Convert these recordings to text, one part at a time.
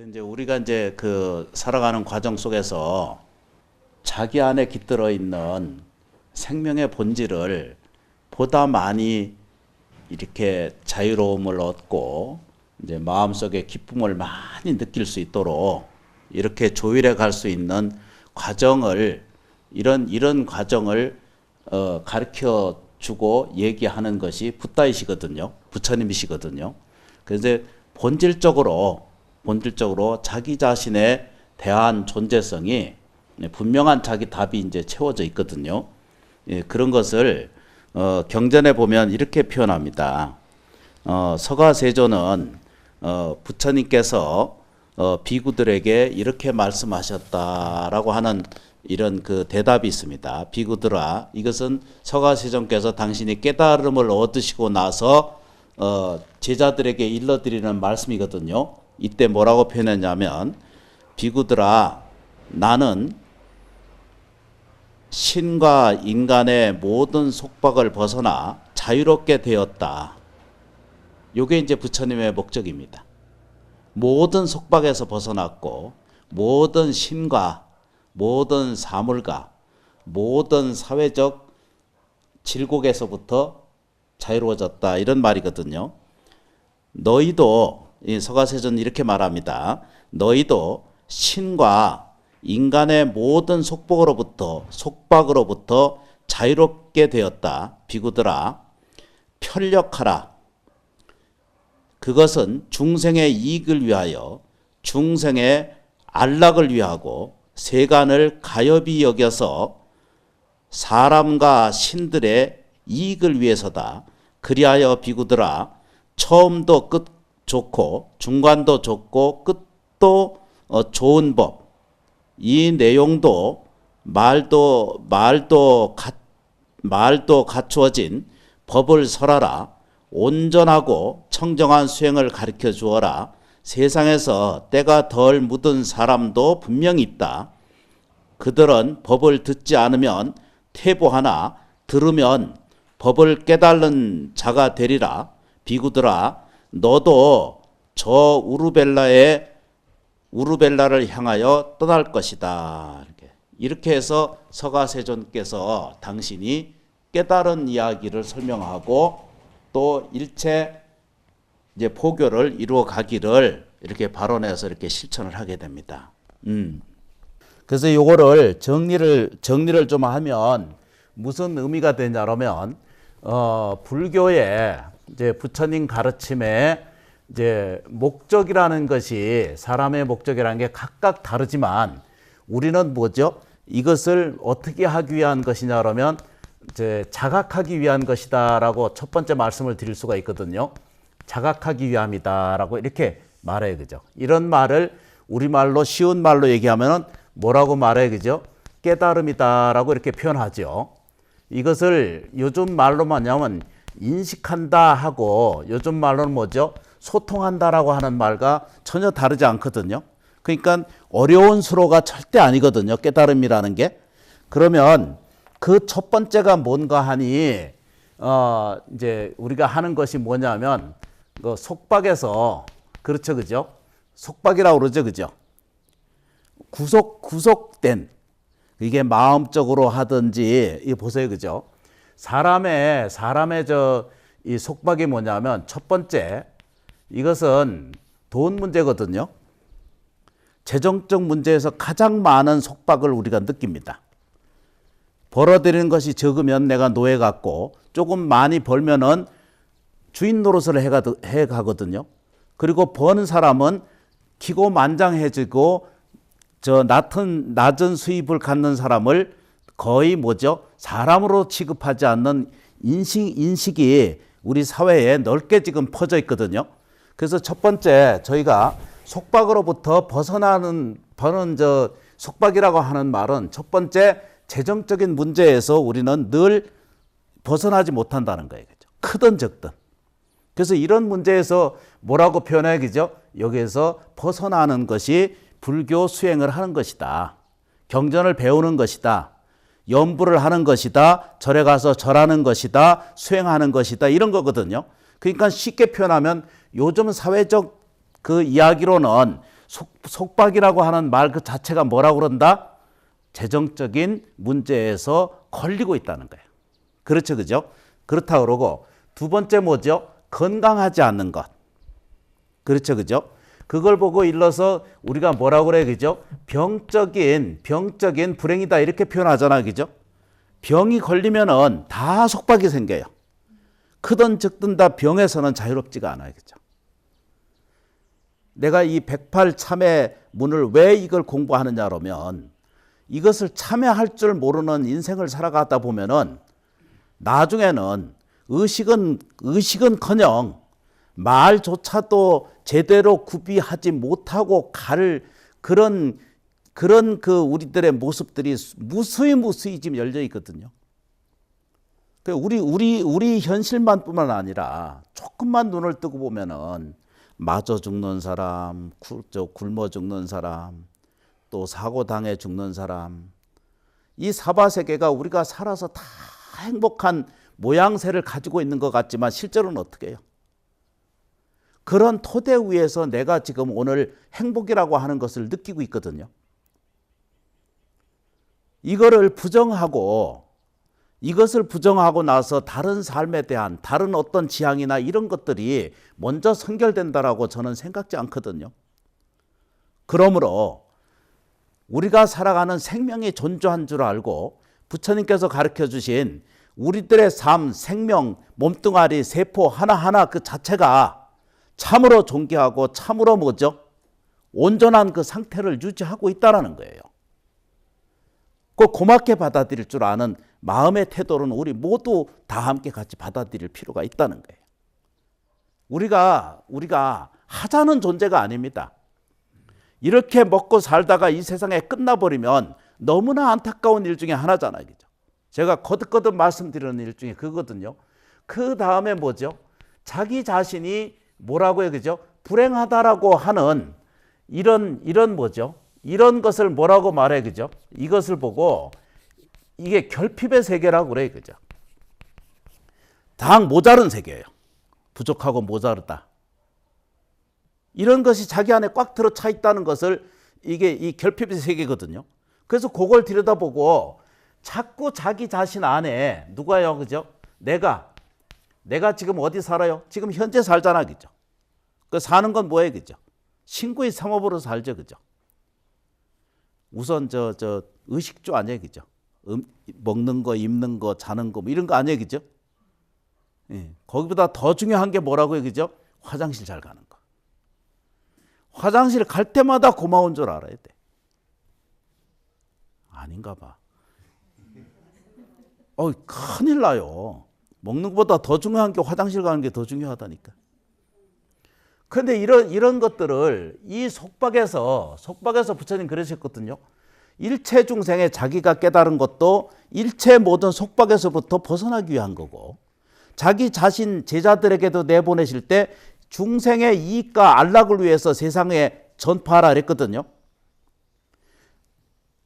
이제 우리가 이제 그 살아가는 과정 속에서 자기 안에 깃들어 있는 생명의 본질을 보다 많이 이렇게 자유로움을 얻고 이제 마음속에 기쁨을 많이 느낄 수 있도록 이렇게 조율해 갈 수 있는 과정을 이런 과정을 가르쳐 주고 얘기하는 것이 붓다이시거든요. 부처님이시거든요. 그래서 본질적으로 자기 자신에 대한 존재성이 분명한 자기 답이 이제 채워져 있거든요. 예, 그런 것을 경전에 보면 이렇게 표현합니다. 서가세조는 부처님께서 비구들에게 이렇게 말씀하셨다라고 하는 이런 그 대답이 있습니다. 비구들아, 이것은 서가세존께서 당신이 깨달음을 얻으시고 나서 제자들에게 일러드리는 말씀이거든요. 이때 뭐라고 표현했냐면, 비구들아, 나는 신과 인간의 모든 속박을 벗어나 자유롭게 되었다. 요게 이제 부처님의 목적입니다. 모든 속박에서 벗어났고, 모든 신과 모든 사물과 모든 사회적 질곡에서부터 자유로워졌다. 이런 말이거든요. 너희도, 이 서가세존 이렇게 말합니다. 너희도 신과 인간의 모든 속박으로부터 자유롭게 되었다. 비구들아, 편력하라. 그것은 중생의 이익을 위하여 중생의 안락을 위하고 세간을 가엾이 여겨서 사람과 신들의 이익을 위해서다. 그리하여 비구들아, 처음도 끝 좋고 중간도 좋고 끝도 좋은 법, 이 내용도 말도 갖추어진 법을 설하라. 온전하고 청정한 수행을 가르쳐 주어라. 세상에서 때가 덜 묻은 사람도 분명히 있다. 그들은 법을 듣지 않으면 퇴보하나 들으면 법을 깨달는 자가 되리라. 비구들아, 너도 저 우르벨라를 향하여 떠날 것이다. 이렇게 해서 서가세존께서 당신이 깨달은 이야기를 설명하고 또 일체 이제 포교를 이루어 가기를 이렇게 발언해서 이렇게 실천을 하게 됩니다. 그래서 요거를 정리를 좀 하면 무슨 의미가 되냐면, 불교의 이제 부처님 가르침의 이제 목적이라는 것이, 사람의 목적이라는 게 각각 다르지만 우리는 뭐죠? 이것을 어떻게 하기 위한 것이냐 그러면 이제 자각하기 위한 것이다라고 첫 번째 말씀을 드릴 수가 있거든요. 자각하기 위함이다라고 이렇게 말해요, 그죠? 이런 말을 우리말로 쉬운 말로 얘기하면은 뭐라고 말해요, 그죠? 깨달음이다라고 이렇게 표현하죠. 이것을 요즘 말로 뭐냐면 인식한다 하고 요즘 말로는 뭐죠? 소통한다라고 하는 말과 전혀 다르지 않거든요. 그러니까 어려운 수로가 절대 아니거든요, 깨달음이라는 게. 그러면 그 첫 번째가 뭔가 하니 이제 우리가 하는 것이 뭐냐면 그 속박에서, 그렇죠, 그죠? 속박이라고 그러죠, 그죠? 구속된, 이게 마음적으로 하든지, 이 보세요, 그죠? 사람의 이 속박이 뭐냐면 첫 번째, 이것은 돈 문제거든요. 재정적 문제에서 가장 많은 속박을 우리가 느낍니다. 벌어들이는 것이 적으면 내가 노예 같고, 조금 많이 벌면은 주인 노릇을 해 가거든요. 그리고 버는 사람은 기고만장해지고, 낮은 수입을 갖는 사람을 거의 뭐죠? 사람으로 취급하지 않는 인식이 우리 사회에 넓게 지금 퍼져 있거든요. 그래서 첫 번째, 저희가 속박으로부터 버는 속박이라고 하는 말은 첫 번째, 재정적인 문제에서 우리는 늘 벗어나지 못한다는 거예요. 그죠? 크든 적든. 그래서 이런 문제에서 뭐라고 표현해요, 그죠? 여기에서 벗어나는 것이 불교 수행을 하는 것이다. 경전을 배우는 것이다. 연부를 하는 것이다. 절에 가서 절하는 것이다. 수행하는 것이다. 이런 거거든요. 그러니까 쉽게 표현하면 요즘 사회적 그 이야기로는 속박이라고 하는 말 그 자체가 뭐라고 그런다? 재정적인 문제에서 걸리고 있다는 거예요. 그렇죠, 그죠? 그렇다 그러고 두 번째 뭐죠? 건강하지 않는 것. 그렇죠, 그죠? 그걸 보고 일러서 우리가 뭐라고 그래, 그죠? 병적인 불행이다 이렇게 표현하잖아, 그죠? 병이 걸리면은 다 속박이 생겨요. 크든 적든 다 병에서는 자유롭지가 않아요, 그죠? 내가 이 108참회 문을 왜 이걸 공부하느냐 그러면 이것을 참회할 줄 모르는 인생을 살아가다 보면은 나중에는 의식은커녕 말조차도 제대로 구비하지 못하고 갈 그런 그 우리들의 모습들이 무수히 지금 열려 있거든요. 우리 현실만뿐만 아니라 조금만 눈을 뜨고 보면은 맞아 죽는 사람, 굶어 죽는 사람, 또 사고 당해 죽는 사람, 이 사바세계가 우리가 살아서 다 행복한 모양새를 가지고 있는 것 같지만 실제로는 어떻게 해요? 그런 토대 위에서 내가 지금 오늘 행복이라고 하는 것을 느끼고 있거든요. 이것을 부정하고 나서 다른 삶에 대한 다른 어떤 지향이나 이런 것들이 먼저 선결된다라고 저는 생각지 않거든요. 그러므로 우리가 살아가는 생명이 존재한 줄 알고 부처님께서 가르쳐 주신 우리들의 삶, 생명, 몸뚱아리, 세포 하나하나 그 자체가 참으로 존귀하고 참으로 뭐죠? 온전한 그 상태를 유지하고 있다는 거예요. 그 고맙게 받아들일 줄 아는 마음의 태도는 우리 모두 다 함께 같이 받아들일 필요가 있다는 거예요. 우리가 하자는 존재가 아닙니다. 이렇게 먹고 살다가 이 세상에 끝나버리면 너무나 안타까운 일 중에 하나잖아요. 그죠? 제가 거듭거듭 말씀드리는 일 중에 그거거든요. 그 다음에 뭐죠? 자기 자신이 뭐라고 해요? 그죠? 불행하다라고 하는 이런 뭐죠? 이런 것을 뭐라고 말해? 그죠? 이것을 보고 이게 결핍의 세계라고 그래요. 그죠? 당 모자른 세계예요. 부족하고 모자르다. 이런 것이 자기 안에 꽉 들어차 있다는 것을 이게 이 결핍의 세계거든요. 그래서 그걸 들여다보고 자꾸 자기 자신 안에 누가요? 그죠? 내가 지금 어디 살아요? 지금 현재 살잖아. 그죠? 그 사는 건 뭐예요? 그죠? 신구의 삼업으로 살죠. 그죠? 우선 저 의식주 아니에요. 그죠? 먹는 거, 입는 거, 자는 거 뭐 이런 거 아니에요. 그죠? 예. 거기보다 더 중요한 게 뭐라고요? 그죠? 화장실 잘 가는 거. 화장실 갈 때마다 고마운 줄 알아야 돼. 아닌가 봐. 큰일 나요. 먹는 것보다 더 중요한 게 화장실 가는 게 더 중요하다니까. 그런데 이런 것들을 이 속박에서 부처님 그러셨거든요. 일체 중생에 자기가 깨달은 것도 일체 모든 속박에서부터 벗어나기 위한 거고, 자기 자신 제자들에게도 내보내실 때 중생의 이익과 안락을 위해서 세상에 전파하라 그랬거든요.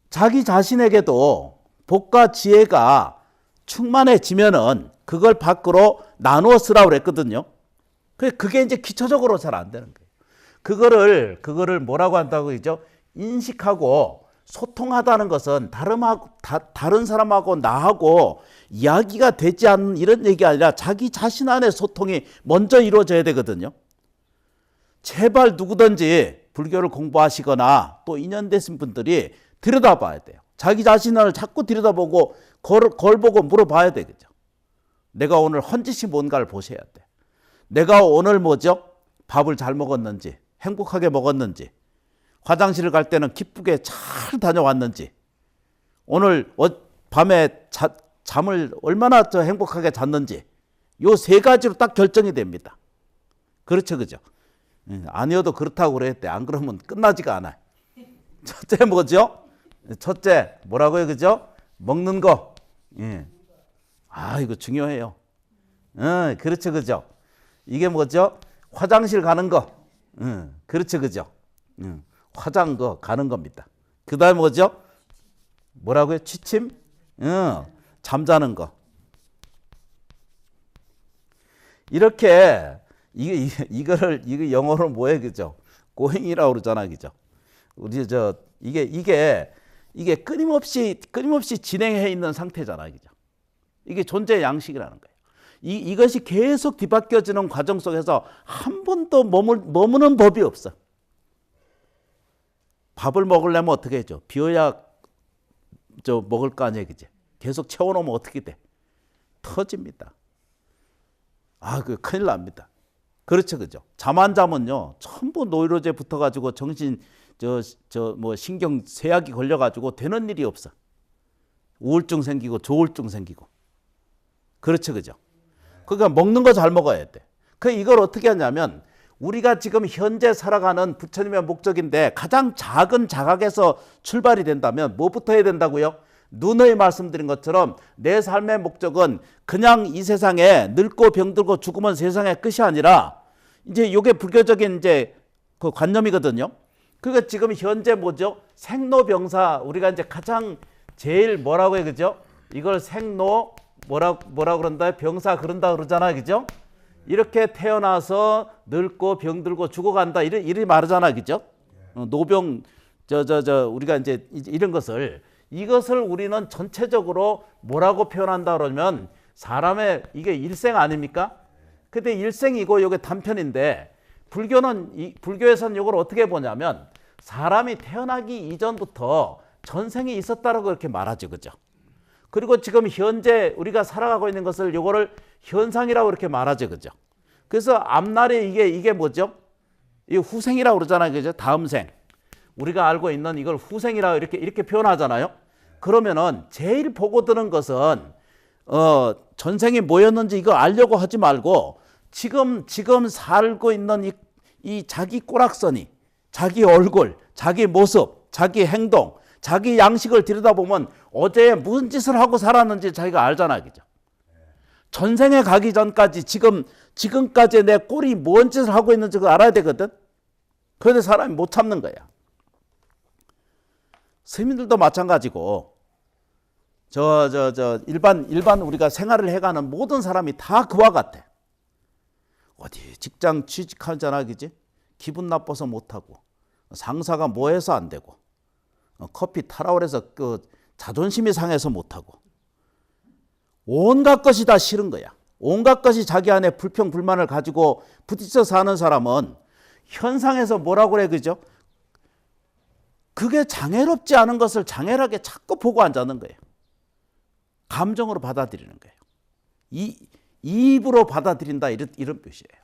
자기 자신에게도 복과 지혜가 충만해지면은 그걸 밖으로 나누어 쓰라고 그랬거든요. 그게 이제 기초적으로 잘 안 되는 거예요. 그거를 뭐라고 한다고 하죠? 인식하고 소통하다는 것은 다른 사람하고 나하고 이야기가 되지 않는 이런 얘기가 아니라 자기 자신 안에 소통이 먼저 이루어져야 되거든요. 제발 누구든지 불교를 공부하시거나 또 인연되신 분들이 들여다봐야 돼요. 자기 자신을 자꾸 들여다보고 걸 보고 물어봐야 되겠죠. 내가 오늘 헌짓이 뭔가를 보셔야 돼. 내가 오늘 뭐죠? 밥을 잘 먹었는지, 행복하게 먹었는지, 화장실을 갈 때는 기쁘게 잘 다녀왔는지, 오늘 밤에 잠을 얼마나 행복하게 잤는지, 요 세 가지로 딱 결정이 됩니다. 그렇죠, 그죠? 아니어도 그렇다고 그랬대. 안 그러면 끝나지가 않아요. 첫째 뭐죠? 첫째 뭐라고요, 그죠? 먹는 거. 이거 중요해요. 그렇죠, 그죠? 이게 뭐죠? 화장실 가는 거. 그렇죠, 그죠? 화장거 가는 겁니다. 그 다음에 뭐죠? 뭐라고요? 취침? 잠자는 거. 이렇게 이거 영어로 뭐예요, 그죠? 고행이라고 그러잖아, 그죠? 우리 이게 끊임없이 진행해 있는 상태잖아, 그죠? 이게 존재의 양식이라는 거예요. 이것이 계속 뒤바뀌어지는 과정 속에서 한 번도 머무는 법이 없어. 밥을 먹으려면 어떻게 해줘? 비워야 먹을 거 아니야, 그지? 계속 채워놓으면 어떻게 돼? 터집니다. 그 큰일 납니다. 그렇죠, 그죠? 잠 안 자면요, 전부 노이로제 붙어가지고 정신 신경 쇠약이 걸려가지고 되는 일이 없어. 우울증 생기고 조울증 생기고. 그렇죠, 그죠? 그러니까 먹는 거 잘 먹어야 돼. 이걸 어떻게 하냐면 우리가 지금 현재 살아가는 부처님의 목적인데 가장 작은 자각에서 출발이 된다면 뭐부터 해야 된다고요? 누누이 말씀드린 것처럼 내 삶의 목적은 그냥 이 세상에 늙고 병들고 죽으면 세상의 끝이 아니라 이제 이게 불교적인 이제 그 관념이거든요. 그러니까 지금 현재 뭐죠? 생로병사, 우리가 이제 가장 제일 뭐라고 해, 그죠? 이걸 생로 뭐라 그런다, 병사 그런다 그러잖아, 그죠? 이렇게 태어나서 늙고 병들고 죽어간다 이리 말하잖아, 그죠? 노병 우리가 이제 이런 이것을 우리는 전체적으로 뭐라고 표현한다 그러면 사람의 이게 일생 아닙니까? 근데 일생이고 이게 단편인데 불교에서는 이걸 어떻게 보냐면 사람이 태어나기 이전부터 전생이 있었다라고 그렇게 말하죠, 그죠? 그리고 지금 현재 우리가 살아가고 있는 것을 요거를 현상이라고 이렇게 말하죠, 그죠? 그래서 앞날에 이게 뭐죠? 이 후생이라고 그러잖아요, 그죠? 다음 생. 우리가 알고 있는 이걸 후생이라고 이렇게 표현하잖아요. 그러면은 제일 보고 드는 것은 전생이 뭐였는지 이거 알려고 하지 말고 지금 살고 있는 이 자기 꼬락서니, 자기 얼굴, 자기 모습, 자기 행동, 자기 양식을 들여다보면 어제 무슨 짓을 하고 살았는지 자기가 알잖아요, 그죠? 전생에 가기 전까지 지금까지 내 꼴이 뭔 짓을 하고 있는지 그걸 알아야 되거든. 그런데 사람이 못 참는 거야. 스님들도 마찬가지고 일반 우리가 생활을 해가는 모든 사람이 다 그와 같아. 어디 직장 취직하잖아, 그지? 기분 나빠서 못하고 상사가 뭐해서 안 되고 커피 타라 그래서 자존심이 상해서 못하고 온갖 것이 다 싫은 거야. 온갖 것이 자기 안에 불평 불만을 가지고 부딪혀 사는 사람은 현상에서 뭐라고 그래, 그죠? 그게 장애롭지 않은 것을 장애하게 자꾸 보고 앉아는 거예요. 감정으로 받아들이는 거예요. 입으로 받아들인다 이런 뜻이에요.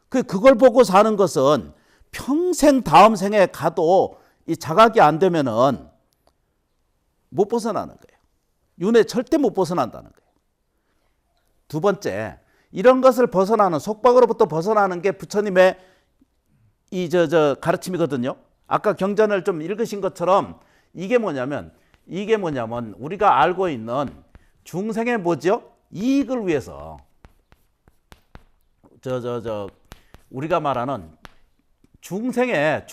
그걸 보고 사는 것은 평생 다음 생에 가도 이 자각이 안 되면은 못 벗어나는 거예요. 윤회 절대 못 벗어난다는 거예요. 두 번째, 이런 것을 벗어나는, 속박으로부터 벗어나는 게 부처님의 가르침이거든요. 아까 경전을 좀 읽으신 것처럼 이게 뭐냐면 우리가 알고 있는 중생의 뭐죠? 이익을 위해서 우리가 말하는 중생의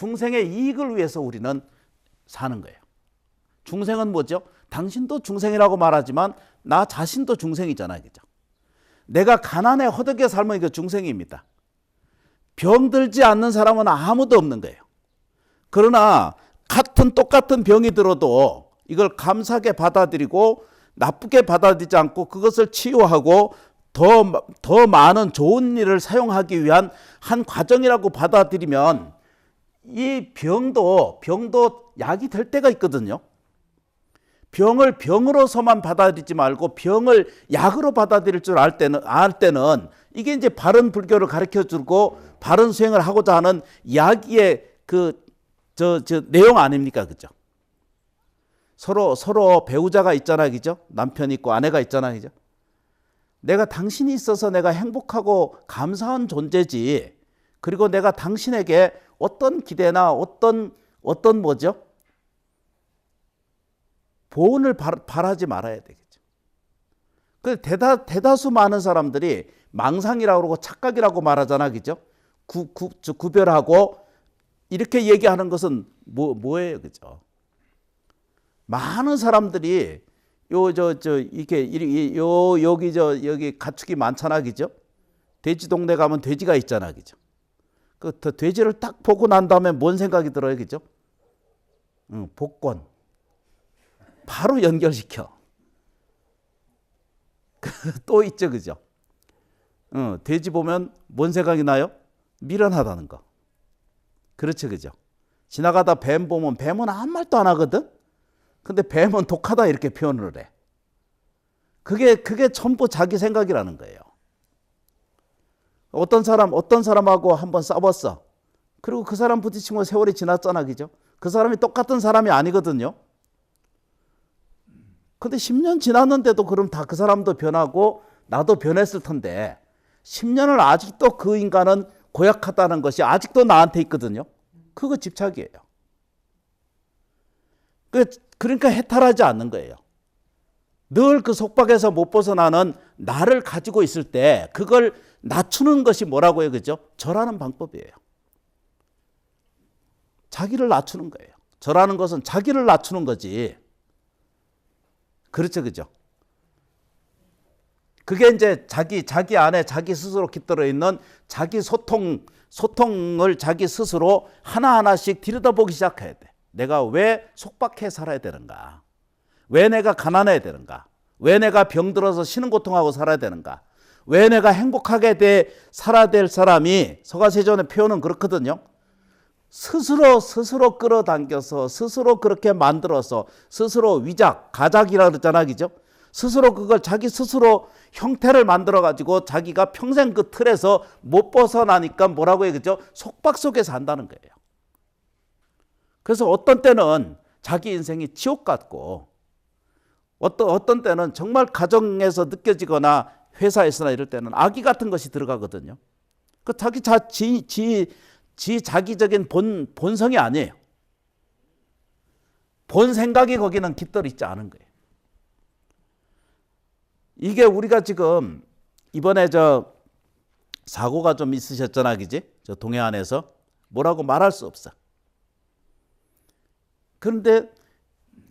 이익을 위해서 우리는 사는 거예요. 중생은 뭐죠? 당신도 중생이라고 말하지만 나 자신도 중생이잖아요, 그죠? 내가 가난에 허덕여 살면 이거 중생입니다. 병들지 않는 사람은 아무도 없는 거예요. 그러나 똑같은 병이 들어도 이걸 감사하게 받아들이고 나쁘게 받아들이지 않고 그것을 치유하고 더 많은 좋은 일을 사용하기 위한 한 과정이라고 받아들이면 이 병도 약이 될 때가 있거든요. 병을 병으로서만 받아들이지 말고 병을 약으로 받아들일 줄 알 때는 이게 이제 바른 불교를 가르쳐 주고 바른 수행을 하고자 하는 이야기의 내용 아닙니까? 그죠? 서로 배우자가 있잖아요, 그죠? 남편이 있고 아내가 있잖아요, 그죠? 내가 당신이 있어서 내가 행복하고 감사한 존재지. 그리고 내가 당신에게 어떤 기대나 어떤 뭐죠? 보온을 바라지 말아야 되겠죠. 그 대다수 많은 사람들이 망상이라고 그러고 착각이라고 말하잖아, 그죠? 구별하고 이렇게 얘기하는 것은 뭐예요, 그죠? 많은 사람들이 여기 가축이 많잖아, 그죠? 돼지 동네 가면 돼지가 있잖아, 그죠? 그 돼지를 딱 보고 난 다음에 뭔 생각이 들어요, 그죠? 복권. 바로 연결시켜. 또 있죠, 그죠? 돼지 보면 뭔 생각이 나요? 미련하다는 거. 그렇죠, 그죠? 지나가다 뱀 보면 뱀은 아무 말도 안 하거든? 근데 뱀은 독하다 이렇게 표현을 해. 그게 전부 자기 생각이라는 거예요. 어떤 사람하고 한번 싸웠어. 그리고 그 사람 부딪히고 세월이 지났잖아, 그죠? 그 사람이 똑같은 사람이 아니거든요. 근데 10년 지났는데도 그럼 다 그 사람도 변하고 나도 변했을 텐데 10년을 아직도 그 인간은 고약하다는 것이 아직도 나한테 있거든요. 그거 집착이에요. 그러니까 해탈하지 않는 거예요. 늘 그 속박에서 못 벗어나는 나를 가지고 있을 때 그걸 낮추는 것이 뭐라고 해요, 그죠? 절하는 방법이에요. 자기를 낮추는 거예요. 절하는 것은 자기를 낮추는 거지. 그렇죠, 그죠? 그게 이제 자기 안에 자기 스스로 깃들어 있는 자기 소통을 자기 스스로 하나하나씩 들여다보기 시작해야 돼. 내가 왜 속박해 살아야 되는가? 왜 내가 가난해야 되는가? 왜 내가 병들어서 신은 고통하고 살아야 되는가? 왜 내가 행복하게 살아야 될 사람이 서가세존의 표현은 그렇거든요. 스스로 끌어당겨서 스스로 그렇게 만들어서 스스로 가작이라 그러잖아, 그죠? 스스로 그걸 자기 스스로 형태를 만들어 가지고 자기가 평생 그 틀에서 못 벗어나니까 뭐라고 해요, 그죠? 속박 속에 산다는 거예요. 그래서 어떤 때는 자기 인생이 지옥 같고 어떤 때는 정말 가정에서 느껴지거나 회사에서나 이럴 때는 악의 같은 것이 들어가거든요. 그 자기적인 본성이 아니에요. 본 생각이 거기는 깃들어 있지 않은 거예요. 이게 우리가 지금 이번에 사고가 좀 있으셨잖아, 그지? 저 동해안에서 뭐라고 말할 수 없어. 그런데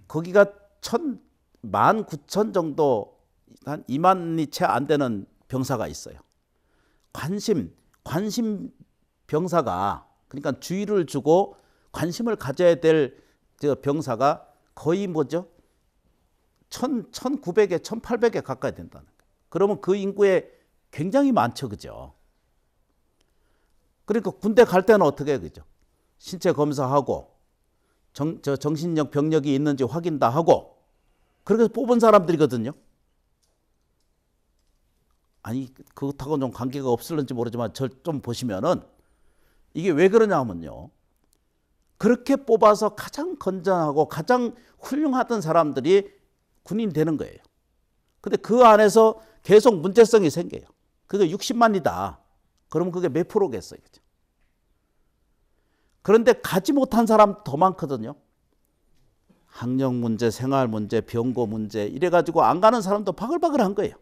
거기가 19,000 정도, 한 2만이 채 안 되는 병사가 있어요. 관심 병사가, 그러니까 주의를 주고 관심을 가져야 될 병사가 거의 1,900에 1,800에 가까이 된다는 거예요. 그러면 그 인구에 굉장히 많죠, 그죠? 그러니까 군대 갈 때는 어떻게 해요, 그죠? 신체 검사하고 정신력 병력이 있는지 확인 다 하고 그렇게 뽑은 사람들이거든요. 아니, 그것하고는 좀 관계가 없을는지 모르지만 좀 보시면은 이게 왜 그러냐 하면요, 그렇게 뽑아서 가장 건전하고 가장 훌륭하던 사람들이 군인이 되는 거예요. 근데 그 안에서 계속 문제성이 생겨요. 그게 60만이다. 그러면 그게 몇 프로겠어요, 그죠? 그런데 가지 못한 사람 더 많거든요. 학력 문제, 생활 문제, 병고 문제 이래가지고 안 가는 사람도 바글바글한 거예요.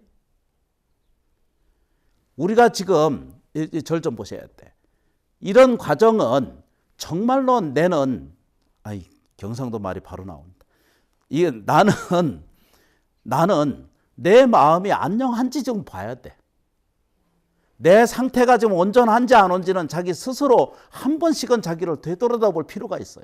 우리가 지금 절 좀 보셔야 돼. 이런 과정은 정말로 경상도 말이 바로 나온다. 이게 나는 내 마음이 안녕한지 좀 봐야 돼. 내 상태가 좀 온전한지 안 온지는 자기 스스로 한 번씩은 자기를 되돌아볼 필요가 있어요.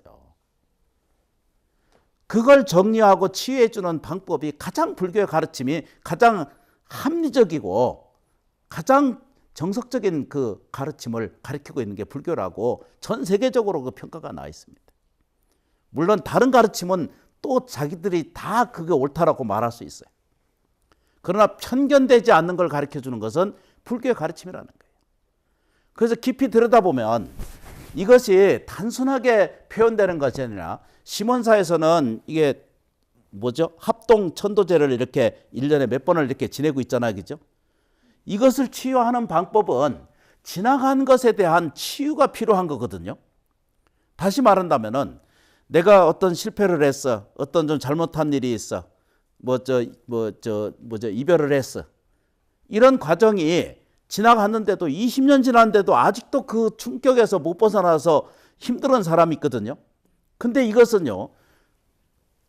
그걸 정리하고 치유해 주는 방법이 가장 불교의 가르침이 가장 합리적이고 가장 정석적인 그 가르침을 가르치고 있는 게 불교라고 전 세계적으로 그 평가가 나 있습니다. 물론 다른 가르침은 또 자기들이 다 그게 옳다라고 말할 수 있어요. 그러나 편견되지 않는 걸 가르쳐 주는 것은 불교의 가르침이라는 거예요. 그래서 깊이 들여다보면 이것이 단순하게 표현되는 것이 아니라 심원사에서는 이게 합동 천도제를 이렇게 1년에 몇 번을 이렇게 지내고 있잖아요, 그죠? 이것을 치유하는 방법은 지나간 것에 대한 치유가 필요한 거거든요. 다시 말한다면은 내가 어떤 실패를 했어, 어떤 좀 잘못한 일이 있어, 이별을 했어. 이런 과정이 지나갔는데도 20년 지났는데도 아직도 그 충격에서 못 벗어나서 힘들은 사람이 있거든요. 근데 이것은요,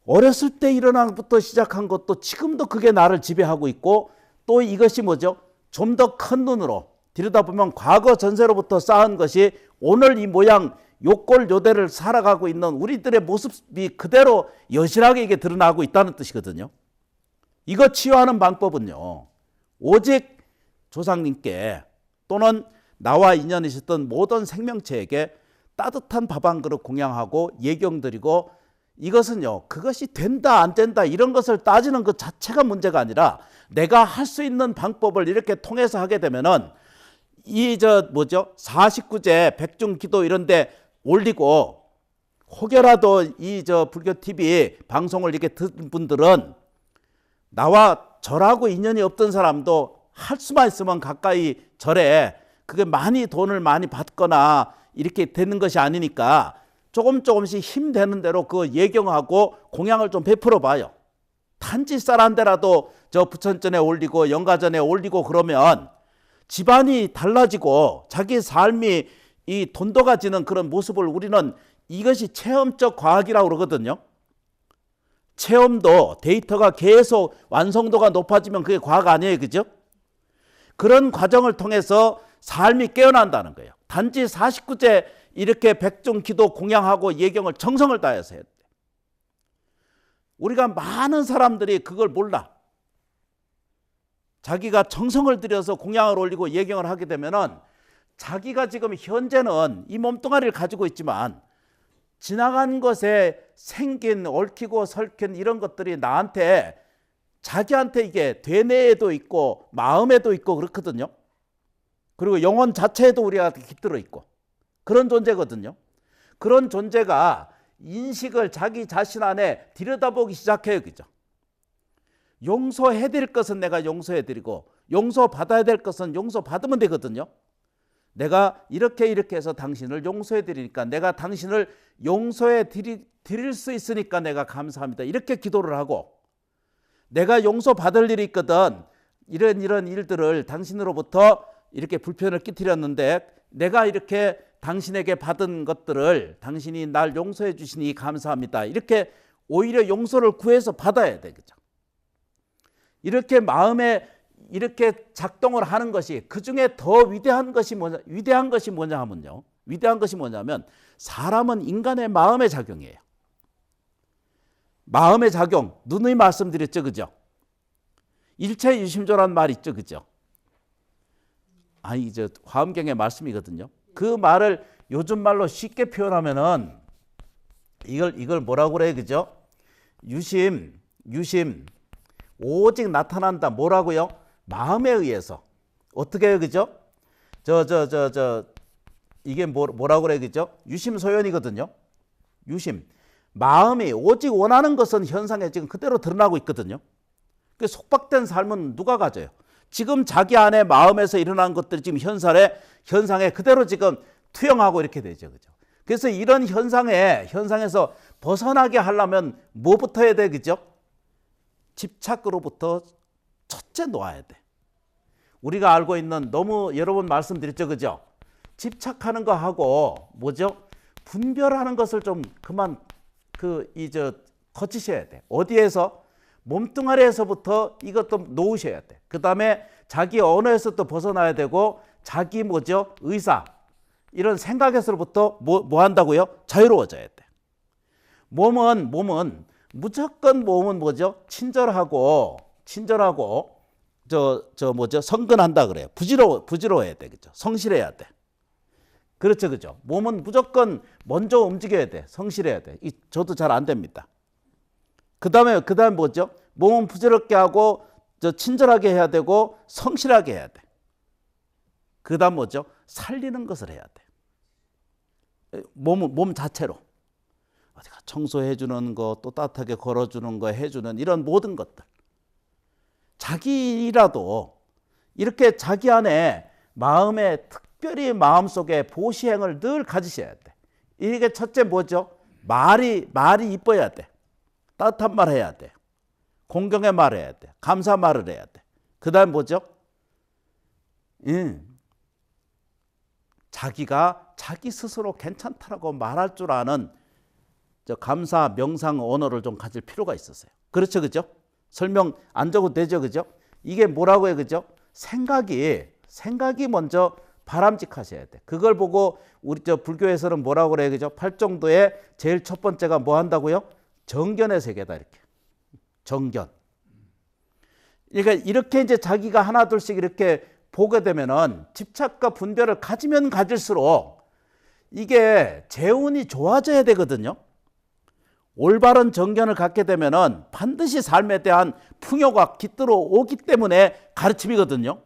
어렸을 때 일어난 것부터 시작한 것도 지금도 그게 나를 지배하고 있고 또 이것이 좀 더 큰 눈으로 들여다보면 과거 전세로부터 쌓은 것이 오늘 이 모양 요꼴 요대를 살아가고 있는 우리들의 모습이 그대로 여실하게 이게 드러나고 있다는 뜻이거든요. 이거 치유하는 방법은요, 오직 조상님께 또는 나와 인연이 있었던 모든 생명체에게 따뜻한 밥 한 그릇 공양하고 예경 드리고, 이것은요 그것이 된다 안 된다 이런 것을 따지는 것 자체가 문제가 아니라 내가 할 수 있는 방법을 이렇게 통해서 하게 되면은 이 뭐죠 49제 백중기도 이런 데 올리고, 혹여라도 이 불교 TV 방송을 이렇게 듣는 분들은 나와 절하고 인연이 없던 사람도 할 수만 있으면 가까이 절에, 그게 많이 돈을 많이 받거나 이렇게 되는 것이 아니니까 조금씩 힘 되는 대로 그 예경하고 공양을 좀 베풀어 봐요. 단지 쌀 한 대라도 저 부천전에 올리고 영가전에 올리고 그러면 집안이 달라지고 자기 삶이 이 돈도가지는 그런 모습을 우리는, 이것이 체험적 과학이라고 그러거든요. 체험도 데이터가 계속 완성도가 높아지면 그게 과학 아니에요, 그죠? 그런 과정을 통해서 삶이 깨어난다는 거예요. 단지 49제 이렇게 백중 기도 공양하고 예경을 정성을 다해서 해야 돼. 우리가 많은 사람들이 그걸 몰라. 자기가 정성을 들여서 공양을 올리고 예경을 하게 되면은 자기가 지금 현재는 이 몸뚱아리를 가지고 있지만 지나간 것에 생긴 얽히고 설킨 이런 것들이 나한테, 자기한테 이게 되뇌에도 있고 마음에도 있고 그렇거든요. 그리고 영혼 자체에도 우리가 깃들어 있고 그런 존재거든요. 그런 존재가 인식을 자기 자신 안에 들여다보기 시작해요, 그죠? 용서해드릴 것은 내가 용서해드리고 용서받아야 될 것은 용서받으면 되거든요. 내가 이렇게 해서 당신을 용서해드리니까, 내가 당신을 용서해드릴 수 있으니까 내가 감사합니다, 이렇게 기도를 하고, 내가 용서받을 일이 있거든, 이런 일들을 당신으로부터 이렇게 불편을 끼치렸는데 내가 이렇게 당신에게 받은 것들을 당신이 날 용서해 주시니 감사합니다, 이렇게 오히려 용서를 구해서 받아야 되겠죠. 이렇게 마음에 이렇게 작동을 하는 것이, 그 중에 더 위대한 것이 뭐냐면요, 위대한 것이 뭐냐면 사람은 인간의 마음의 작용이에요. 마음의 작용, 누누이 말씀드렸죠, 그죠? 일체유심조란 말 있죠, 그죠? 아니, 화엄경의 말씀이거든요. 그 말을 요즘 말로 쉽게 표현하면은 이걸 뭐라고 그래요, 그죠? 유심 오직 나타난다. 뭐라고요? 마음에 의해서. 어떻게 해요, 그죠? 이게 뭐라고 그래요, 그죠? 유심소연이거든요. 유심. 마음이 오직 원하는 것은 현상에 지금 그대로 드러나고 있거든요. 그 속박된 삶은 누가 가져요? 지금 자기 안에 마음에서 일어난 것들이 지금 현상에 그대로 지금 투영하고 이렇게 되죠, 그죠? 그래서 이런 현상에서 벗어나게 하려면 뭐부터 해야 돼, 그죠? 집착으로부터 첫째 놓아야 돼. 우리가 알고 있는, 너무 여러 번 말씀드렸죠, 그죠? 집착하는 거 하고 뭐죠? 분별하는 것을 좀 그만 거치셔야 돼. 어디에서? 몸뚱아리에서부터 이것도 놓으셔야 돼. 그 다음에 자기 언어에서 또 벗어나야 되고, 자기 뭐죠? 의사, 이런 생각에서부터 뭐 한다고요? 자유로워져야 돼. 몸은 무조건 뭐죠? 친절하고 성근한다 그래요. 부지러워야 돼, 그죠? 성실해야 돼. 그렇죠, 그죠? 몸은 무조건 먼저 움직여야 돼. 성실해야 돼. 저도 잘 안 됩니다. 그 다음에 뭐죠? 몸은 부지럽게 하고 친절하게 해야 되고 성실하게 해야 돼. 그 다음 뭐죠? 살리는 것을 해야 돼. 몸 자체로. 어디가 청소해 주는 거, 또 따뜻하게 걸어주는 거, 해주는 이런 모든 것들. 자기라도 이렇게 자기 안에 마음에, 특별히 마음속에 보시행을 늘 가지셔야 돼. 이게 첫째 뭐죠? 말이 이뻐야 돼. 따뜻한 말 해야 돼. 공경의 말 해야 돼. 감사 말을 해야 돼. 그 다음 뭐죠? 자기가 자기 스스로 괜찮다라고 말할 줄 아는 감사, 명상, 언어를 좀 가질 필요가 있었어요. 그렇죠, 그죠? 설명 안 적어도 되죠, 그죠? 이게 뭐라고 해요, 그죠? 생각이 생각이 먼저 바람직하셔야 돼. 그걸 보고 우리 불교에서는 뭐라고 그래요? 그죠? 팔정도의 제일 첫 번째가 뭐 한다고요? 정견의 세계다. 이렇게. 정견. 그러니까 이렇게 이제 자기가 하나둘씩 이렇게 보게 되면은 집착과 분별을 가지면 가질수록 이게 재운이 좋아져야 되거든요. 올바른 정견을 갖게 되면은 반드시 삶에 대한 풍요가 깃들어 오기 때문에 가르침이거든요.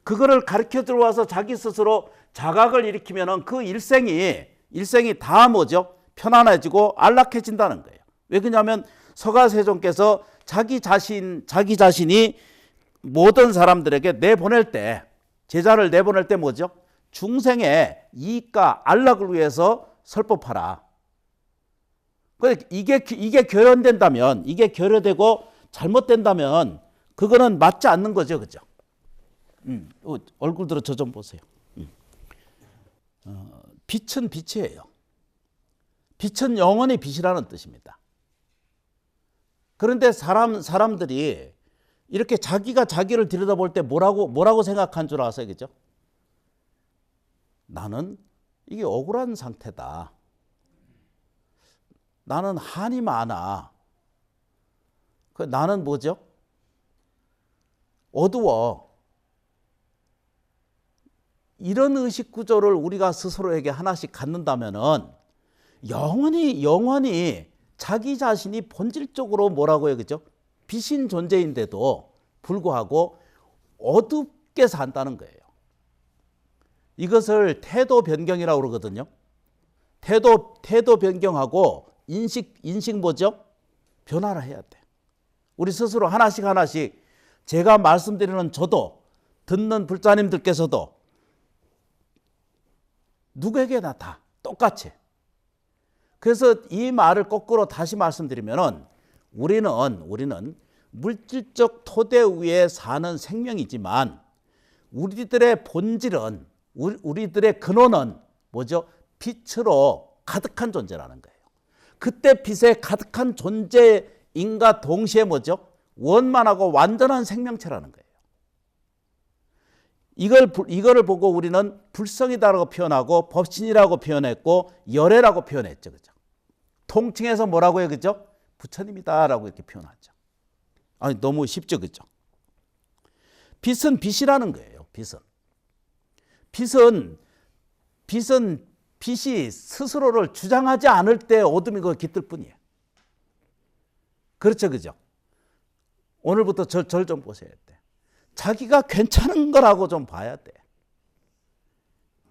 그거를 가르쳐 들어와서 자기 스스로 자각을 일으키면은 그 일생이 다 뭐죠? 편안해지고 안락해진다는 거예요. 왜 그러냐면 서가세존께서 자기 자신이 모든 사람들에게 내보낼 때, 제자를 내보낼 때 뭐죠? 중생의 이익과 안락을 위해서 설법하라. 이게 결연된다면, 이게 결여되고 잘못된다면 그거는 맞지 않는 거죠, 그죠? 얼굴 들어 저 좀 보세요. 빛은 빛이에요. 빛은 영원히 빛이라는 뜻입니다. 그런데 사람들이 이렇게 자기가 자기를 들여다볼 때 뭐라고 생각한 줄 아세요, 그죠? 나는 이게 억울한 상태다. 나는 한이 많아. 나는 뭐죠? 어두워. 이런 의식 구조를 우리가 스스로에게 하나씩 갖는다면은 영원히 자기 자신이 본질적으로 뭐라고 해요, 그죠? 빛인 존재인데도 불구하고 어둡게 산다는 거예요. 이것을 태도 변경이라고 그러거든요. 태도 변경하고 인식 뭐죠? 변화를 해야 돼. 우리 스스로 하나씩 제가 말씀드리는 저도 듣는 불자님들께서도 누구에게나 다 똑같이. 그래서 이 말을 거꾸로 다시 말씀드리면은 우리는 물질적 토대 위에 사는 생명이지만 우리들의 본질은 우리들의 근원은 뭐죠? 빛으로 가득한 존재라는 거예요. 그때 빛에 가득한 존재인과 동시에 뭐죠? 원만하고 완전한 생명체라는 거예요. 이거를 보고 우리는 불성이다라고 표현하고 법신이라고 표현했고 열애라고 표현했죠. 그죠? 통칭해서 뭐라고 해요? 그죠? 부처님이다라고 이렇게 표현하죠. 아니, 너무 쉽죠. 그죠? 빛은 빛이라는 거예요. 빛은 빛이 스스로를 주장하지 않을 때 어둠이 그 깃들 뿐이에요. 그렇죠. 그죠? 오늘부터 절 좀 보셔야 돼. 자기가 괜찮은 거라고 좀 봐야 돼.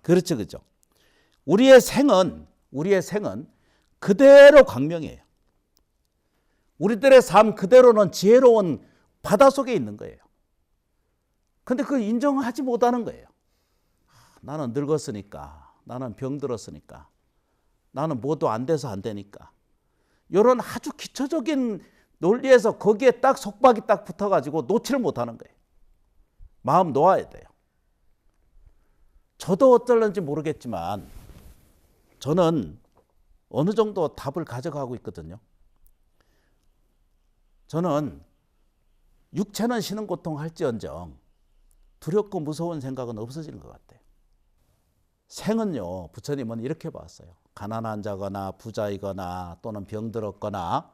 그렇죠. 그죠? 우리의 생은 그대로 광명이에요. 우리들의 삶 그대로는 지혜로운 바다 속에 있는 거예요. 근데 그걸 인정하지 못하는 거예요. 나는 늙었으니까, 나는 병들었으니까, 나는 뭐도 안 돼서 안 되니까. 이런 아주 기초적인 논리에서 거기에 딱 속박이 딱 붙어가지고 놓지를 못하는 거예요. 마음 놓아야 돼요. 저도 어떨는지 모르겠지만 저는 어느 정도 답을 가져가고 있거든요. 저는 육체는 쉬는 고통 할지언정 두렵고 무서운 생각은 없어지는 것 같아요. 생은요, 부처님은 이렇게 봤어요. 가난한 자거나 부자이거나 또는 병들었거나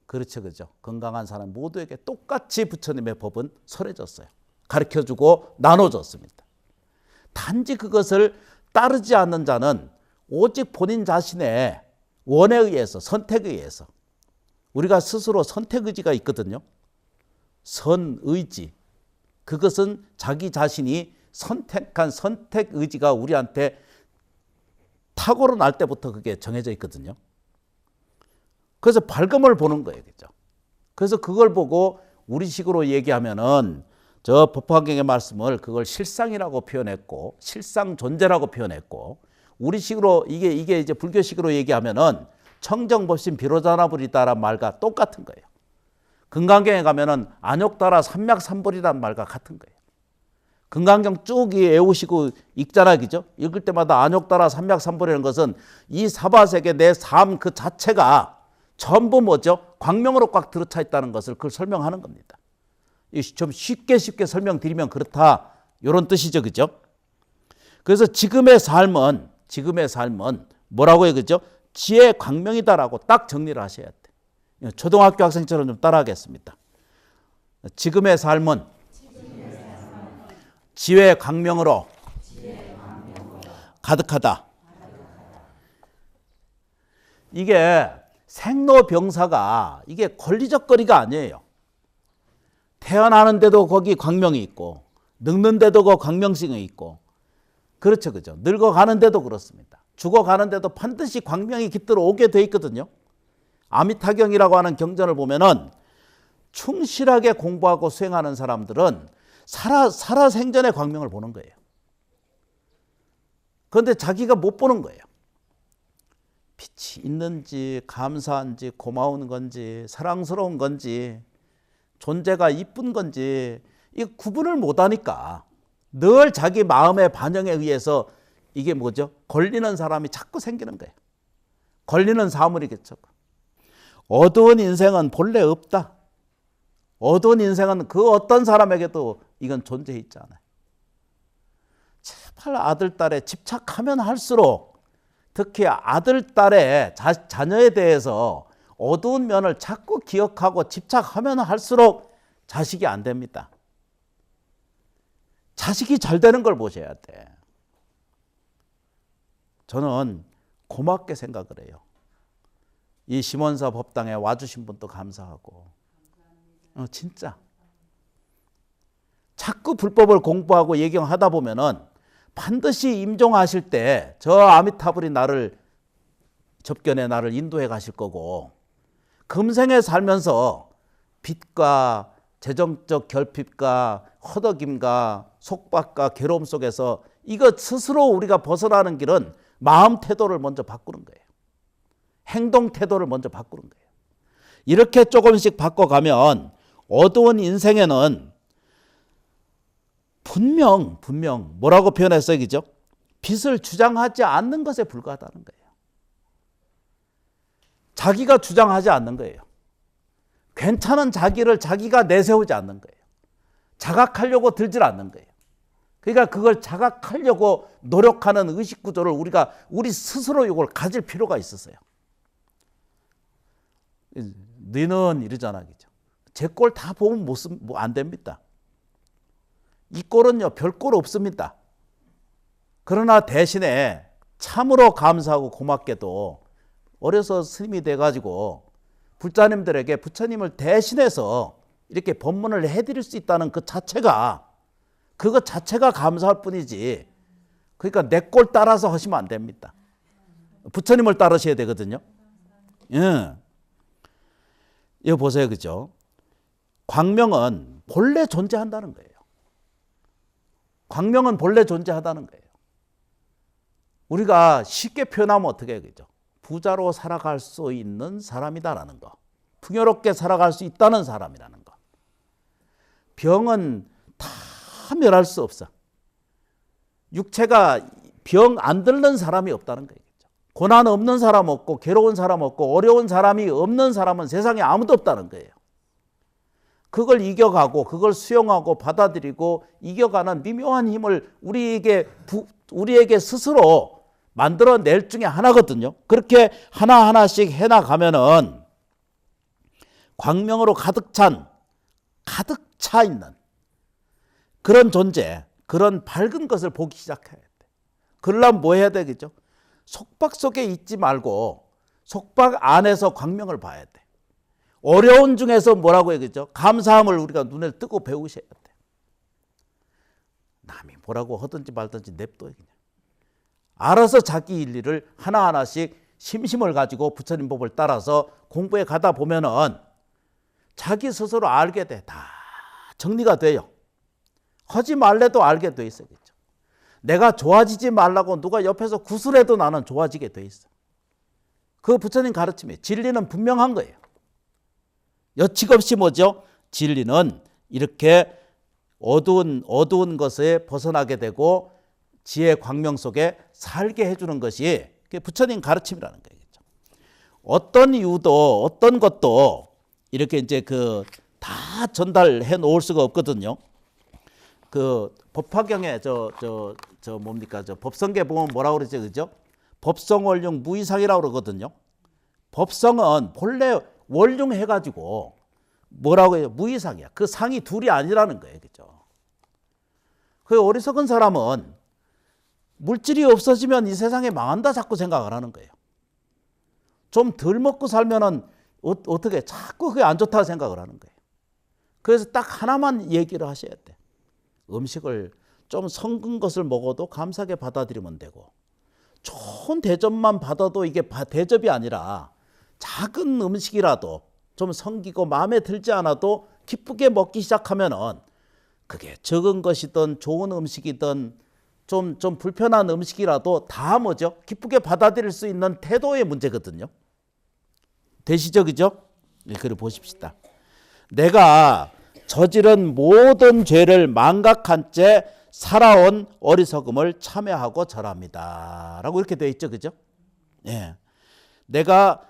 그렇죠, 그죠? 건강한 사람 모두에게 똑같이 부처님의 법은 설해졌어요. 가르쳐주고 나눠줬습니다. 단지 그것을 따르지 않는 자는 오직 본인 자신의 원에 의해서, 선택에 의해서, 우리가 스스로 선택의지가 있거든요. 선의지. 그것은 자기 자신이 선택한 선택의지가 우리한테 탁월로 날 때부터 그게 정해져 있거든요. 그래서 발금을 보는 거예요. 그죠? 그래서 그걸 보고 우리식으로 얘기하면은 저 법화경의 말씀을 그걸 실상이라고 표현했고 실상 존재라고 표현했고 우리식으로 이게 이제 불교식으로 얘기하면은 청정법신 비로자나불이다라는 말과 똑같은 거예요. 금강경에 가면은 안욕따라 삼맥삼불이라는 말과 같은 거예요. 금강경 쭉 외우시고 읽잖아요. 그죠? 읽을 때마다 안욕따라 삼맥삼불이라는 것은 이 사바세계 내 삶 그 자체가 전부 뭐죠? 광명으로 꽉 들어차 있다는 것을 그걸 설명하는 겁니다. 좀 쉽게 설명드리면 그렇다. 이런 뜻이죠. 그죠? 그래서 지금의 삶은 뭐라고 해요? 그죠? 지혜 광명이다라고 딱 정리를 하셔야 돼. 초등학교 학생처럼 좀 따라하겠습니다. 지금의 삶은 지혜 광명으로 가득하다. 이게 생로병사가 이게 권리적 거리가 아니에요. 태어나는데도 거기 광명이 있고 늙는데도 그 광명성이 있고 그렇죠. 그죠? 늙어가는데도 그렇습니다. 죽어가는데도 반드시 광명이 깃들어 오게 돼 있거든요. 아미타경이라고 하는 경전을 보면은 충실하게 공부하고 수행하는 사람들은 살아생전에 광명을 보는 거예요. 그런데 자기가 못 보는 거예요. 빛이 있는지 감사한지 고마운 건지 사랑스러운 건지 존재가 이쁜 건지 이 구분을 못하니까 늘 자기 마음의 반영에 의해서 이게 뭐죠? 걸리는 사람이 자꾸 생기는 거예요. 걸리는 사물이겠죠. 어두운 인생은 본래 없다. 어두운 인생은 그 어떤 사람에게도 이건 존재해 있지 않아요. 제발 아들, 딸에 집착하면 할수록 특히 아들, 딸의 자녀에 대해서 어두운 면을 자꾸 기억하고 집착하면 할수록 자식이 안 됩니다. 자식이 잘 되는 걸 보셔야 돼. 저는 고맙게 생각을 해요. 이 심원사 법당에 와주신 분도 감사하고 진짜 자꾸 불법을 공부하고 예경하다 보면은 반드시 임종하실 때 저 아미타불이 나를 접견에 나를 인도해 가실 거고 금생에 살면서 빚과 재정적 결핍과 허덕임과 속박과 괴로움 속에서 이것 스스로 우리가 벗어나는 길은 마음 태도를 먼저 바꾸는 거예요. 행동 태도를 먼저 바꾸는 거예요. 이렇게 조금씩 바꿔가면 어두운 인생에는 분명 뭐라고 표현했어요? 그죠? 빛을 주장하지 않는 것에 불과하다는 거예요. 자기가 주장하지 않는 거예요. 괜찮은 자기를 자기가 내세우지 않는 거예요. 자각하려고 들질 않는 거예요. 그러니까 그걸 자각하려고 노력하는 의식 구조를 우리 스스로 이걸 가질 필요가 있었어요. 너는 이러잖아. 그죠? 제 꼴 다 보면 안 됩니다. 이 꼴은요, 별 꼴 없습니다. 그러나 대신에 참으로 감사하고 고맙게도 어려서 스님이 돼가지고 불자님들에게 부처님을 대신해서 이렇게 법문을 해드릴 수 있다는 그 자체가 그것 자체가 감사할 뿐이지 그러니까 내 꼴 따라서 하시면 안 됩니다. 부처님을 따르셔야 되거든요. 예. 이거 보세요. 그죠? 광명은 본래 존재한다는 거예요. 광명은 본래 존재하다는 거예요. 우리가 쉽게 표현하면 어떻게 해요? 그죠? 부자로 살아갈 수 있는 사람이다라는 거. 풍요롭게 살아갈 수 있다는 사람이라는 거. 병은 다 멸할 수 없어. 육체가 병 안 들는 사람이 없다는 거예요. 고난 없는 사람 없고 괴로운 사람 없고 어려운 사람이 없는 사람은 세상에 아무도 없다는 거예요. 그걸 이겨가고 그걸 수용하고 받아들이고 이겨가는 미묘한 힘을 우리에게 스스로 만들어낼 중에 하나거든요. 그렇게 하나하나씩 해나가면은 광명으로 가득 차 있는 그런 존재, 그런 밝은 것을 보기 시작해야 돼. 그러려면 뭐 해야 되겠죠? 속박 속에 있지 말고 속박 안에서 광명을 봐야 돼. 어려운 중에서 뭐라고 해야겠죠? 감사함을 우리가 눈을 뜨고 배우셔야 돼. 남이 뭐라고 하든지 말든지 냅둬요. 그냥. 알아서 자기 일리를 하나하나씩 심심을 가지고 부처님 법을 따라서 공부해 가다 보면은 자기 스스로 알게 돼. 다 정리가 돼요. 하지 말래도 알게 돼 있어요. 그렇죠? 내가 좋아지지 말라고 누가 옆에서 구슬해도 나는 좋아지게 돼 있어. 그 부처님 가르침이 진리는 분명한 거예요. 여칙없이 뭐죠? 진리는 이렇게 어두운 것에 벗어나게 되고 지혜의 광명 속에 살게 해주는 것이 부처님 가르침이라는 거예요. 어떤 이유도 어떤 것도 이렇게 이제 다 전달해 놓을 수가 없거든요. 그 법화경에 저 뭡니까 저 법성계 보면 뭐라고 그러죠, 그죠? 법성월융 무이상이라고 그러거든요. 법성은 본래 월융 해가지고 뭐라고 해요? 무이상이야. 그 상이 둘이 아니라는 거예요, 그죠? 그 어리석은 사람은 물질이 없어지면 이 세상에 망한다 자꾸 생각을 하는 거예요. 좀 덜 먹고 살면은 어떻게 자꾸 그게 안 좋다고 생각을 하는 거예요. 그래서 딱 하나만 얘기를 하셔야 돼. 음식을 좀 성근 것을 먹어도 감사하게 받아들이면 되고, 좋은 대접만 받아도 이게 대접이 아니라 작은 음식이라도 좀 성기고 마음에 들지 않아도 기쁘게 먹기 시작하면은 그게 적은 것이든 좋은 음식이든 좀 불편한 음식이라도 다 뭐죠? 기쁘게 받아들일 수 있는 태도의 문제거든요. 되시죠, 그죠? 네, 그래 보십시다. 내가 저지른 모든 죄를 망각한 채 살아온 어리석음을 참회하고 절합니다. 라고 이렇게 되어 있죠, 그죠? 예. 내가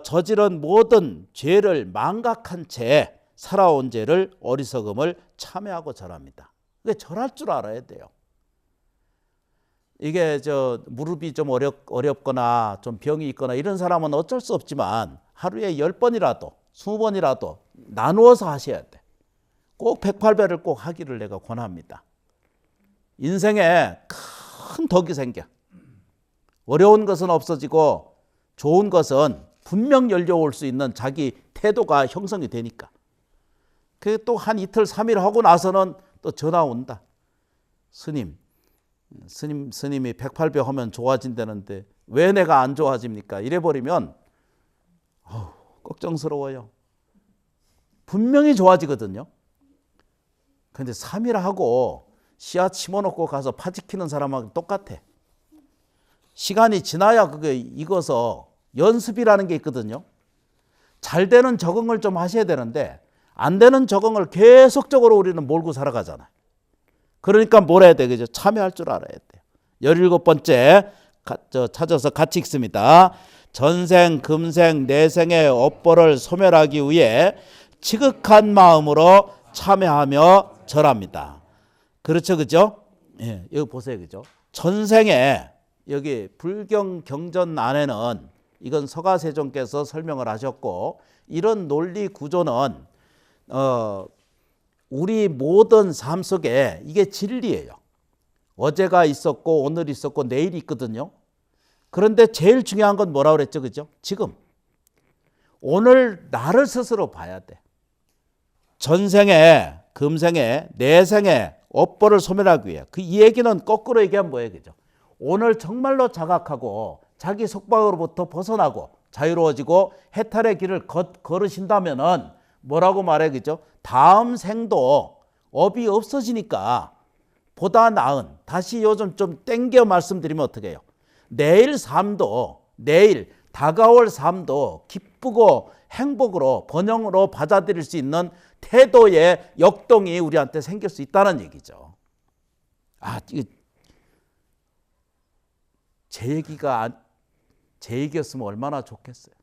저지른 모든 죄를 망각한 채 살아온 죄를 어리석음을 참회하고 절합니다. 그게 절할 줄 알아야 돼요. 이게 저 무릎이 좀 어렵거나 좀 병이 있거나 이런 사람은 어쩔 수 없지만 하루에 10번이라도 20번이라도 나누어서 하셔야 돼. 꼭 108배를 꼭 하기를 내가 권합니다. 인생에 큰 덕이 생겨. 어려운 것은 없어지고 좋은 것은 분명 열려올 수 있는 자기 태도가 형성이 되니까. 그게 또 한 이틀 3일 하고 나서는 또 전화 온다. 스님이 108배 하면 좋아진다는데 왜 내가 안 좋아집니까? 이래버리면 걱정스러워요. 분명히 좋아지거든요. 근데 3일 하고 씨앗 심어놓고 가서 파지키는 사람하고 똑같아. 시간이 지나야 그게 익어서 연습이라는 게 있거든요. 잘 되는 적응을 좀 하셔야 되는데 안 되는 적응을 계속적으로 우리는 몰고 살아가잖아요. 그러니까 뭘 해야 되겠죠? 참여할 줄 알아야 돼요. 17번째 찾아서 같이 읽습니다. 전생 금생 내생의 업보를 소멸하기 위해 지극한 마음으로 참여하며 절합니다. 그렇죠, 그죠? 예, 여기 보세요, 그죠? 전생에 여기 불경 경전 안에는 이건 서가세존께서 설명을 하셨고, 이런 논리 구조는 우리 모든 삶 속에 이게 진리예요. 어제가 있었고 오늘 있었고 내일이 있거든요. 그런데 제일 중요한 건 뭐라고 그랬죠, 그죠? 지금 오늘 나를 스스로 봐야 돼. 전생에 금생에 내생에 업보를 소멸하기 위해, 이 얘기는 거꾸로 얘기하면 뭐예요, 그죠? 오늘 정말로 자각하고 자기 속박으로부터 벗어나고 자유로워지고 해탈의 길을 걸으신다면은 뭐라고 말해, 그죠? 다음 생도 업이 없어지니까 보다 나은, 다시 요즘 좀 땡겨 말씀드리면 어떻게 해요? 내일 삶도, 내일 다가올 삶도 기쁘고 행복으로 번영으로 받아들일 수 있는 태도의 역동이 우리한테 생길 수 있다는 얘기죠. 이거 제 얘기였으면 얼마나 좋겠어요.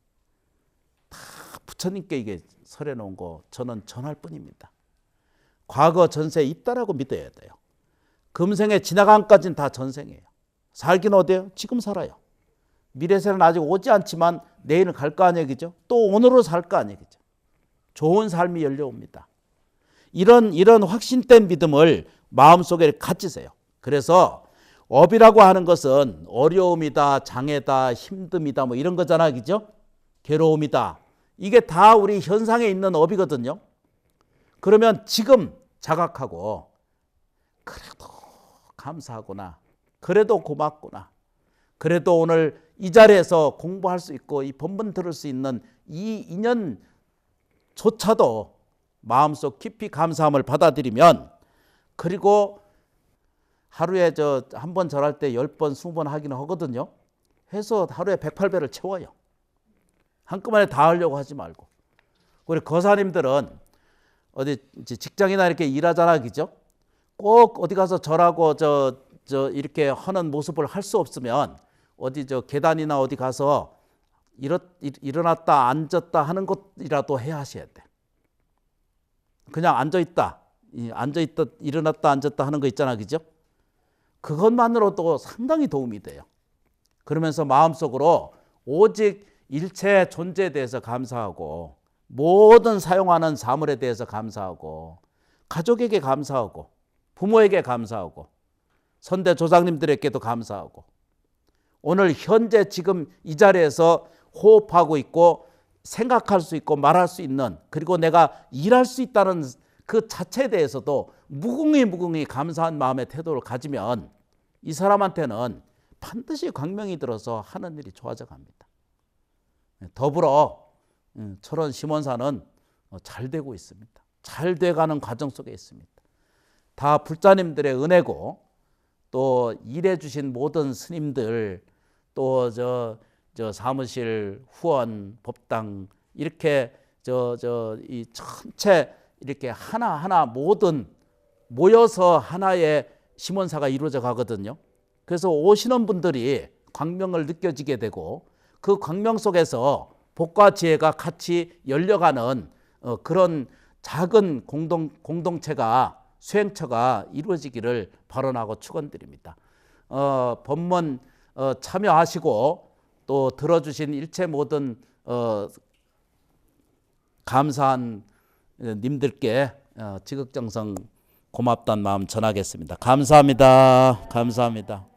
다 부처님께 이게 설해 놓은 거 저는 전할 뿐입니다. 과거 전세에 있다라고 믿어야 돼요. 금생에 지나간까지는 다 전생이에요. 살긴 어때요? 지금 살아요. 미래세는 아직 오지 않지만 내일은 갈 거 아니에요, 그죠? 또 오늘로 살 거 아니에요, 그죠? 좋은 삶이 열려옵니다. 이런 확신된 믿음을 마음속에 가지세요. 그래서 업이라고 하는 것은 어려움이다, 장애다, 힘듦이다, 뭐 이런 거잖아, 그죠? 괴로움이다. 이게 다 우리 현상에 있는 업이거든요. 그러면 지금 자각하고, 그래도 감사하구나, 그래도 고맙구나, 그래도 오늘 이 자리에서 공부할 수 있고 이 본문 들을 수 있는 이 인연조차도 마음속 깊이 감사함을 받아들이면, 그리고 하루에 한 번 절할 때 10번, 20번 하기는 하거든요. 해서 하루에 108배를 채워요. 한꺼번에 다 하려고 하지 말고. 우리 거사님들은 어디 직장이나 이렇게 일하잖아, 그죠? 꼭 어디 가서 절하고 이렇게 하는 모습을 할 수 없으면 어디 계단이나 어디 가서 일어났다 앉았다 하는 것이라도 해야 하셔야 돼. 그냥 앉아 있다, 앉아있다 일어났다 앉았다 하는 거 있잖아, 그죠? 그것만으로도 상당히 도움이 돼요. 그러면서 마음속으로 오직 일체 존재에 대해서 감사하고 모든 사용하는 사물에 대해서 감사하고 가족에게 감사하고 부모에게 감사하고 선대 조상님들에게도 감사하고 오늘 현재 지금 이 자리에서 호흡하고 있고 생각할 수 있고 말할 수 있는 그리고 내가 일할 수 있다는 그 자체에 대해서도 무궁히 감사한 마음의 태도를 가지면 이 사람한테는 반드시 광명이 들어서 하는 일이 좋아져 갑니다. 더불어 철원 심원사는 잘 되고 있습니다. 잘 돼가는 과정 속에 있습니다. 다 불자님들의 은혜고 또 일해 주신 모든 스님들 또 저 사무실 후원 법당 이렇게 이 전체 이렇게 하나하나 모든 모여서 하나의 심원사가 이루어져 가거든요. 그래서 오시는 분들이 광명을 느껴지게 되고 그 광명 속에서 복과 지혜가 같이 열려가는 그런 작은 공동체가 수행처가 이루어지기를 발언하고 축원드립니다. 법문 참여하시고 또 들어주신 일체 모든 감사한 님들께 지극정성 고맙다는 마음 전하겠습니다. 감사합니다. 감사합니다.